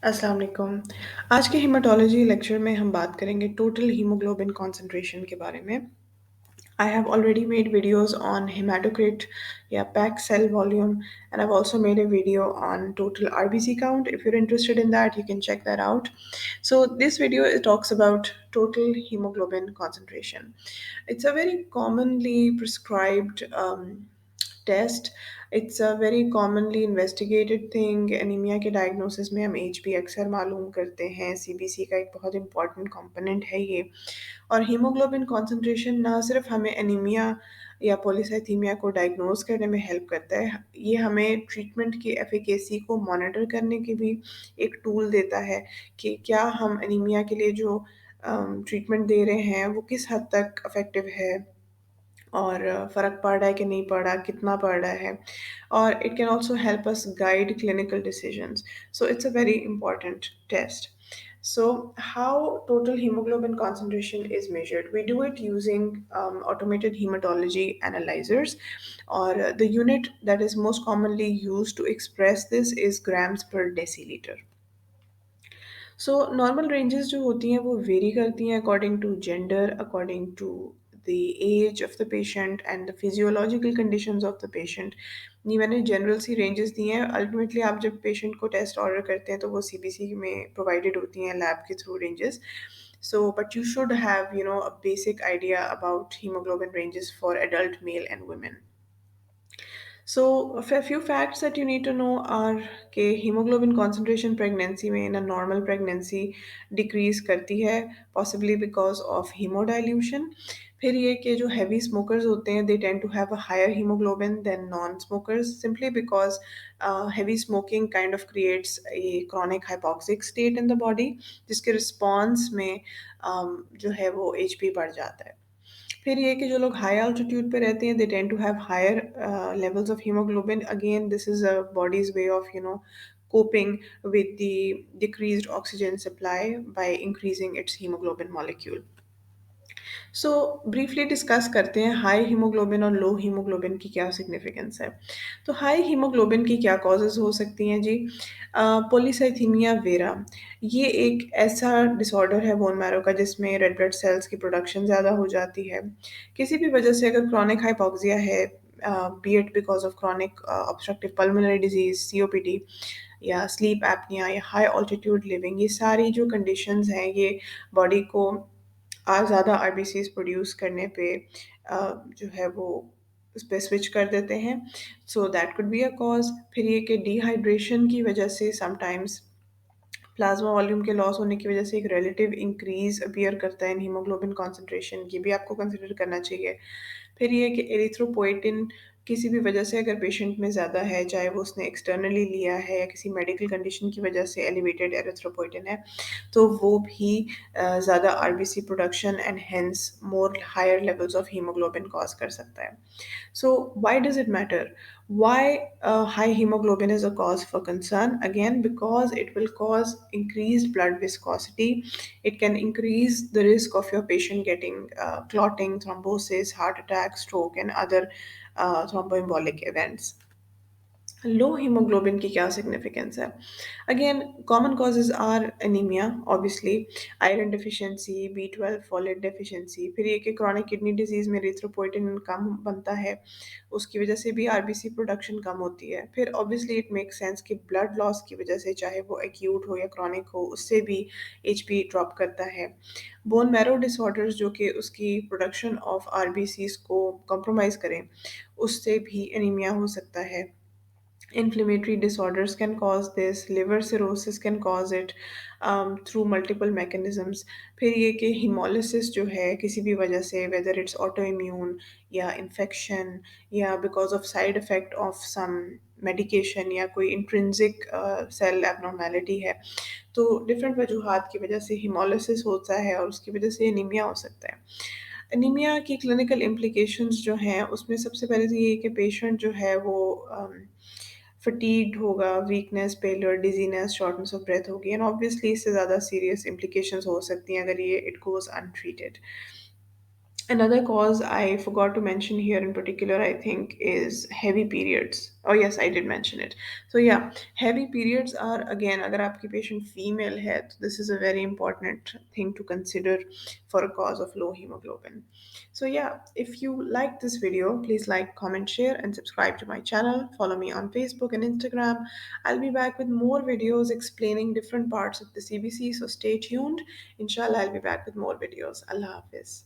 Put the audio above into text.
अस्सलाम वालेकुम। आज के हेमाटोलॉजी लेक्चर में हम बात करेंगे टोटल हीमोग्लोबिन कॉन्सेंट्रेशन के बारे में। I have already made videos on hematocrit, yeah, packed cell volume, and I've also made a video on total RBC count. If you're interested in that, you can check that out. So this video it talks about total hemoglobin concentration. It's a very commonly prescribed test it's a very commonly investigated thing anaemia के diagnosis में हम H B अक्सर मालूम करते हैं CBC का एक बहुत इंपॉर्टेंट कंपोनेंट है ये और हीमोग्लोबिन कॉन्सेंट्रेशन ना सिर्फ हमें एनीमिया या पॉलीसाइथीमिया को डायग्नोज करने में हेल्प करता है ये हमें ट्रीटमेंट की एफिकेसी को मॉनिटर करने की भी एक टूल देता है कि क्या हम एनीमिया के लिए जो ट्रीटमेंट दे रहे हैं वो किस हद तक इफ़ेक्टिव है और फ़र्क पड़ रहा है कि नहीं पड़ रहा, कितना पड़ रहा है और it can also help us guide clinical decisions. So it's a very important test. So, how total hemoglobin concentration is measured? We do it using automated hematology analyzers, or the unit that is most commonly used to express this is grams per deciliter. So normal ranges जो होती हैं वो vary करती हैं according to gender according to the age of the patient and the physiological conditions of the patient. ये मैंने general सी ranges दी हैं. Ultimately आप जब पेशेंट को टेस्ट ऑर्डर करते हैं तो वो सीबीसी में प्रोवाइडेड होती हैं लैब के through ranges. So, but you should have, a basic idea about hemoglobin ranges for adult male and women. So, a few facts that you need to know are कि hemoglobin concentration pregnancy में in a normal pregnancy decrease करती है possibly because of hemodilution. फिर ये कि जो heavy smokers होते हैं they tend to have a higher hemoglobin than non-smokers simply because heavy smoking kind of creates a chronic hypoxic state in the body जिसके response में जो है वो HP बढ़ जाता है. फिर ये कि जो लोग हाई अल्टीट्यूड पे रहते हैं they tend to have higher levels of haemoglobin. Again this is a body's way of coping with the decreased oxygen supply by increasing its hemoglobin molecule. So briefly discuss करते हैं high haemoglobin और लो haemoglobin की क्या significance है. तो high haemoglobin की क्या causes हो सकती हैं जी. पॉलीसाइथीमिया वेरा ये एक ऐसा डिसऑर्डर है बोन मैरो का जिसमें रेड ब्लड सेल्स की प्रोडक्शन ज़्यादा हो जाती है. किसी भी वजह से अगर क्रॉनिक हाइपोक्सिया है B it because of chronic obstructive pulmonary disease COPD या स्लीप एपनिया या हाई ऑल्टीट्यूड लिविंग ये सारी जो कंडीशंस हैं ये बॉडी को ज़्यादा आरबीसीज़ प्रोड्यूस करने पे जो है वो उस पे स्विच कर देते हैं. So that could be a cause. फिर ये कि डिहाइड्रेशन की वजह से समटाइम्स प्लाज्मा वॉल्यूम के लॉस होने की वजह से एक रिलेटिव इंक्रीज़ अपीयर करता है इन हीमोग्लोबिन कॉन्सेंट्रेशन, ये भी आपको कंसिडर करना चाहिए. फिर ये है कि एरिथ्रोपोएटिन किसी भी वजह से अगर पेशेंट में ज़्यादा है, चाहे वो उसने एक्सटर्नली लिया है या किसी मेडिकल कंडीशन की वजह से एलिवेटेड एरिथ्रोपोएटिन है, तो वो भी ज़्यादा RBC production and hence more higher levels of haemoglobin cause कर सकता है. So, why does it matter? Why high hemoglobin is a cause for concern? Again, because it will cause increased blood viscosity. It can increase the risk of your patient getting clotting, thrombosis, heart attack, stroke, and other thromboembolic events. लो haemoglobin की क्या significance है. Again common causes are anaemia obviously, iron deficiency, B 12 folate deficiency. फिर ये कि chronic kidney disease में erythropoietin कम बनता है, उसकी वजह से भी आरबीसी प्रोडक्शन कम होती है. फिर ऑब्वियसली इट मेक्स सेंस कि ब्लड लॉस की वजह से चाहे वो एक्यूट हो या क्रॉनिक हो उससे भी एचपी ड्रॉप करता है. बोन मैरो डिसऑर्डर्स जो कि उसकी प्रोडक्शन ऑफ आरबीसीज को कॉम्प्रोमाइज़ करें उससे भी एनीमिया हो सकता है. Inflammatory disorders can cause this, liver cirrhosis can cause it through multiple mechanisms. फिर ये कि hemolysis जो है किसी भी वजह से whether it's autoimmune या infection या because of side effect of some medication या कोई intrinsic cell abnormality है, तो different वजूहात की वजह से hemolysis होता है और उसकी वजह से anemia हो सकता है. एनीमिया की क्लिनिकल इम्प्लिकेशंस जो हैं उसमें सबसे पहले तो ये है कि पेशेंट जो है वो फटीग्ड होगा, weakness, pallor, dizziness, shortness of breath होगी एंड ऑब्वियसली इससे ज़्यादा सीरियस इम्प्लिकेशंस हो सकती हैं अगर ये it goes untreated. Another cause I forgot to mention here in particular, I think, is heavy periods. Oh yes, I did mention it. So yeah, heavy periods are again, अगर आपकी patient female है, तो this is a very important thing to consider for a cause of low hemoglobin. So yeah, if you like this video, please like, comment, share, and subscribe to my channel. Follow me on Facebook and Instagram. I'll be back with more videos explaining different parts of the CBC. So stay tuned. Inshallah, I'll be back with more videos. Allah Hafiz.